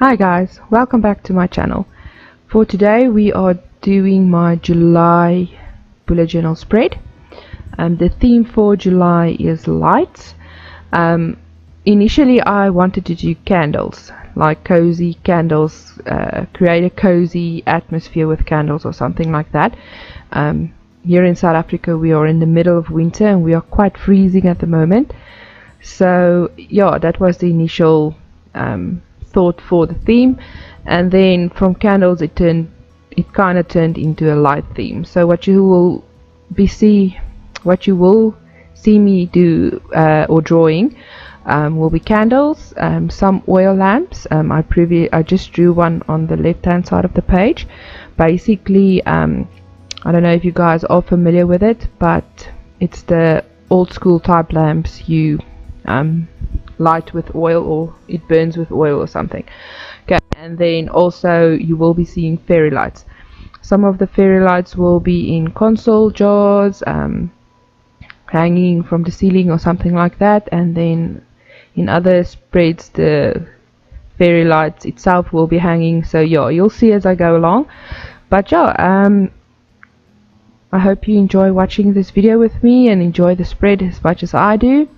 Hi guys, welcome back to my channel. For today we are doing my July bullet journal spread. The theme for July is lights. Initially I wanted to do candles, like cozy candles, create a cozy atmosphere with candles or something like that. Here in South Africa we are in the middle of winter and we are quite freezing at the moment. So yeah, that was the initial thought for the theme, and then from candles it kind of turned into a light theme. So what you will see me do or drawing will be candles, some oil lamps. I just drew one on the left hand side of the page. Basically, I don't know if you guys are familiar with it, but it's the old school type lamps you light with oil, or it burns with oil or something. Okay, and then also you will be seeing fairy lights. Some of the fairy lights will be in console jars, hanging from the ceiling or something like that, and then in other spreads the fairy lights itself will be hanging. So yeah, you'll see as I go along. But yeah, I hope you enjoy watching this video with me and enjoy the spread as much as I do.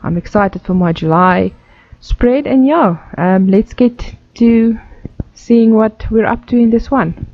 I'm excited for my July spread, and yeah, let's get to seeing what we're up to in this one.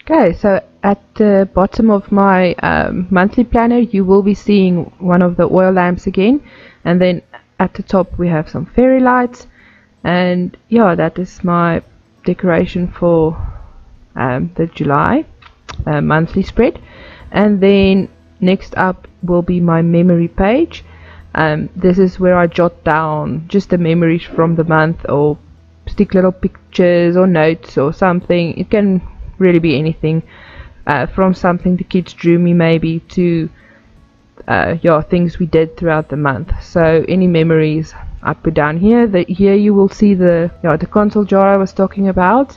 Okay, so at the bottom of my monthly planner you will be seeing one of the oil lamps again, and then at the top we have some fairy lights, and yeah, that is my decoration for the July monthly spread. And then next up will be my memory page. This is where I jot down just the memories from the month, or stick little pictures or notes or something. It can really be anything, from something the kids drew me maybe to yeah, things we did throughout the month. So any memories I put down here. Here you will see the console jar I was talking about,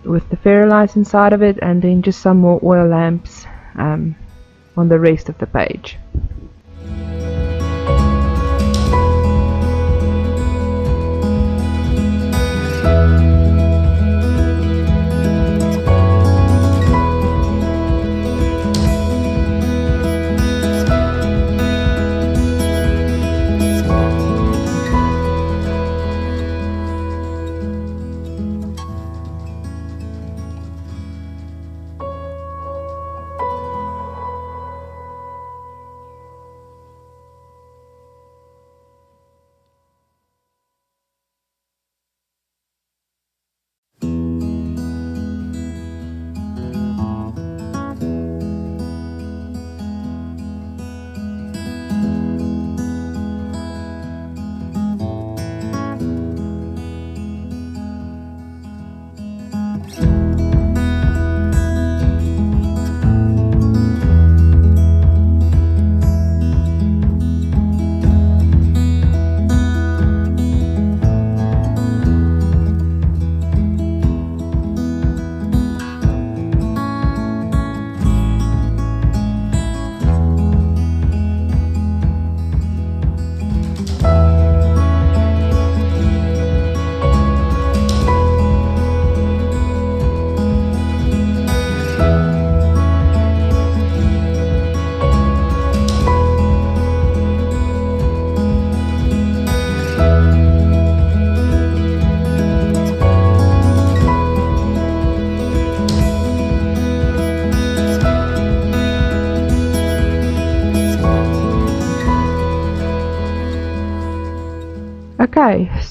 with the fairy lights inside of it, and then just some more oil lamps on the rest of the page.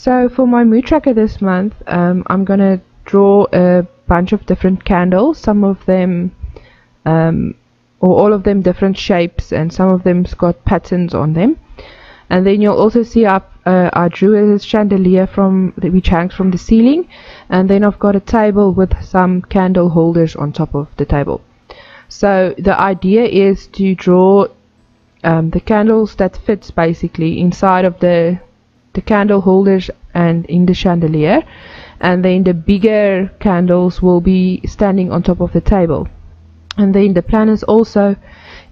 So for my mood tracker this month, I'm gonna draw a bunch of different candles. Some of them, or all of them, different shapes, and some of them's got patterns on them. And then you'll also see I drew a chandelier which hangs from the ceiling, and then I've got a table with some candle holders on top of the table. So the idea is to draw the candles that fits basically inside of the candle holders and in the chandelier, and then the bigger candles will be standing on top of the table. And then the plan is also,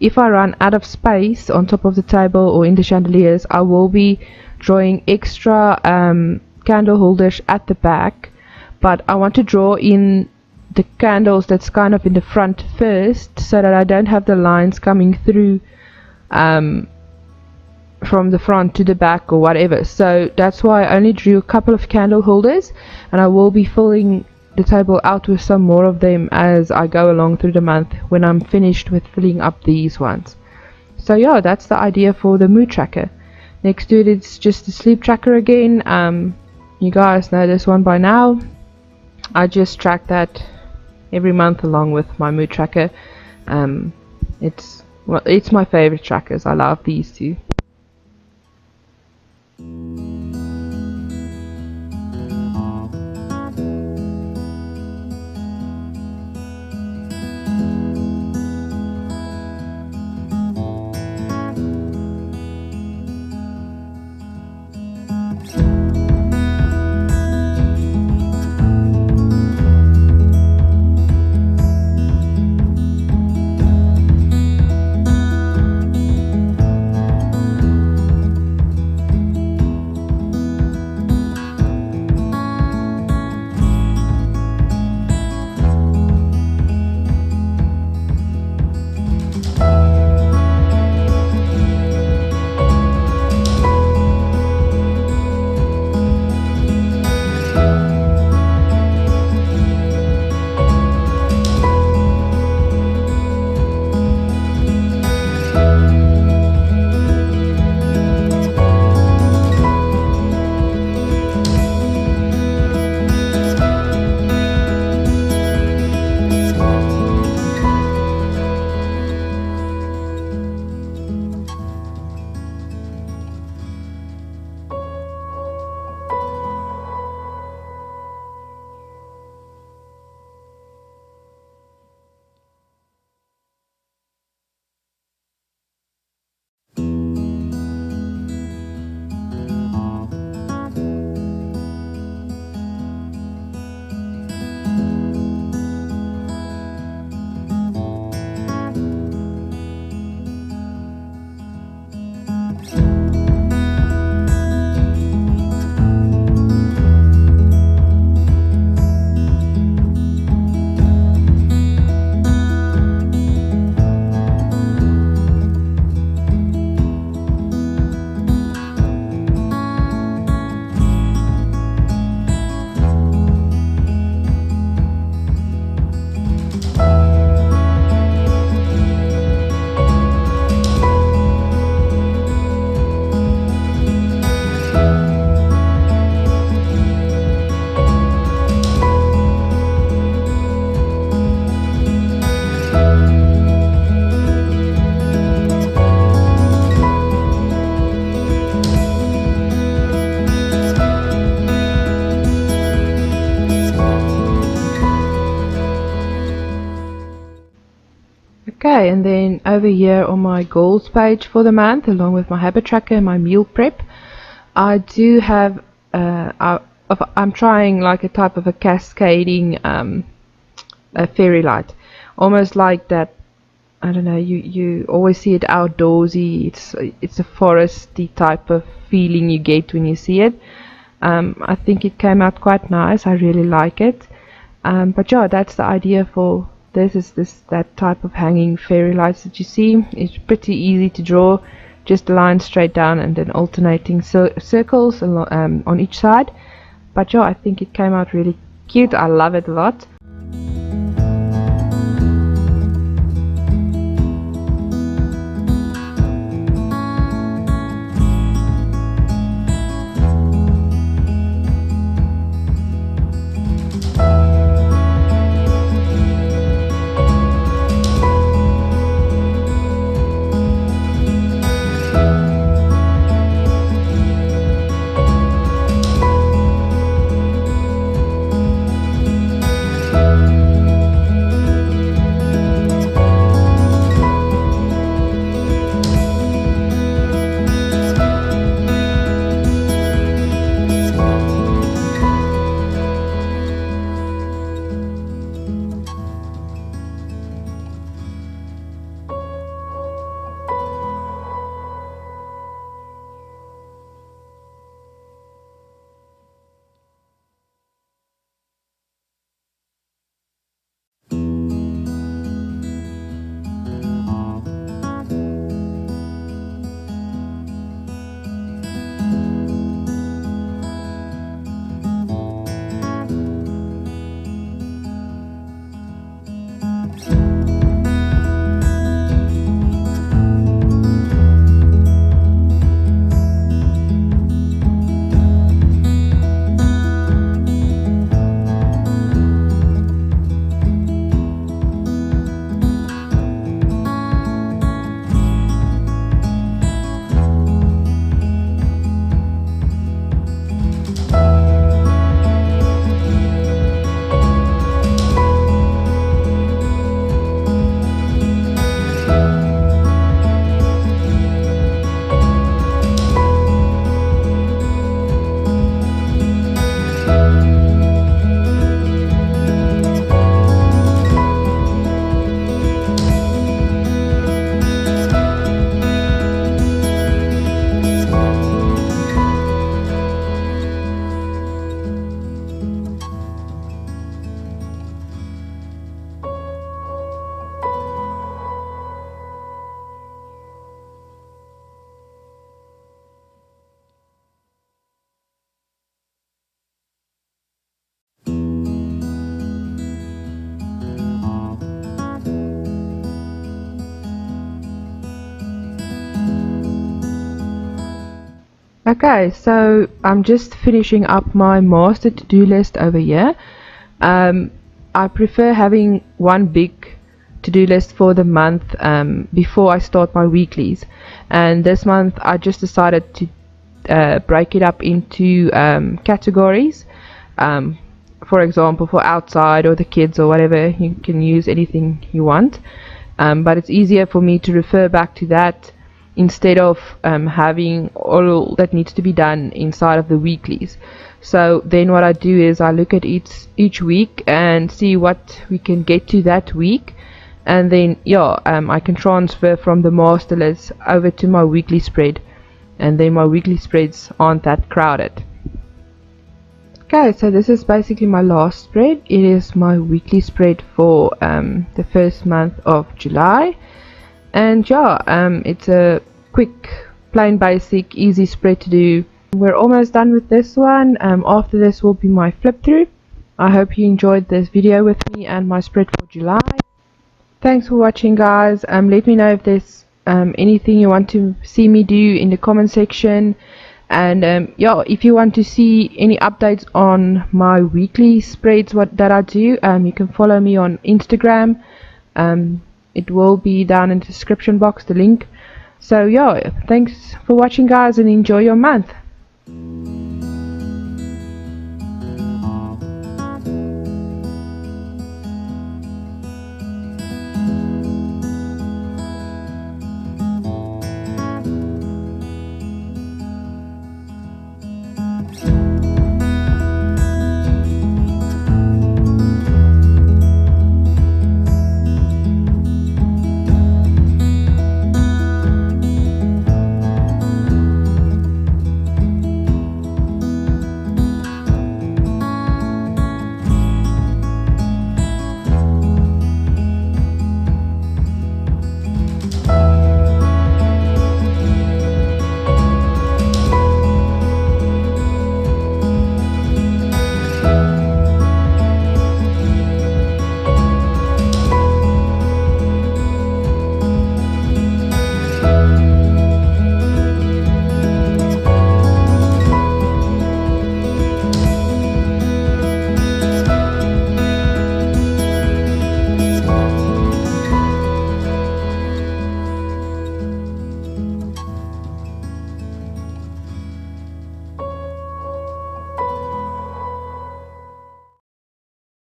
if I run out of space on top of the table or in the chandeliers, I will be drawing extra candle holders at the back, but I want to draw in the candles that's kind of in the front first, so that I don't have the lines coming through from the front to the back or whatever. So that's why I only drew a couple of candle holders, and I will be filling the table out with some more of them as I go along through the month when I'm finished with filling up these ones. So yeah, that's the idea for the mood tracker. Next to it, it's just the sleep tracker again. You guys know this one by now. I just track that every month along with my mood tracker. It's my favorite trackers. I love these two. Okay, and then over here on my goals page for the month, along with my habit tracker and my meal prep, I do have I'm trying like a type of a cascading a fairy light, almost like that. I don't know, you always see it outdoorsy. It's a foresty type of feeling you get when you see it. I think it came out quite nice. I really like it. But yeah, that's the idea for that type of hanging fairy lights that you see. It's pretty easy to draw, just a line straight down and then alternating circles on each side. But yeah, I think it came out really cute. I love it a lot. Okay, so I'm just finishing up my master to-do list over here. I prefer having one big to-do list for the month before I start my weeklies. And this month I just decided to break it up into categories. Um, for example, for outside or the kids or whatever, you can use anything you want. But it's easier for me to refer back to that instead of having all that needs to be done inside of the weeklies. So then what I do is I look at each week and see what we can get to that week, and then I can transfer from the master list over to my weekly spread, and then my weekly spreads aren't that crowded. Okay, so this is basically my last spread. It is my weekly spread for the first month of July. And it's a quick, plain basic, easy spread to do. We're almost done with this one. After this will be my flip through. I hope you enjoyed this video with me and my spread for July. Thanks for watching, guys. Let me know if there's anything you want to see me do in the comment section. And if you want to see any updates on my weekly spreads that I do, you can follow me on Instagram. It will be down in the description box, the link. So thanks for watching, guys, and enjoy your month.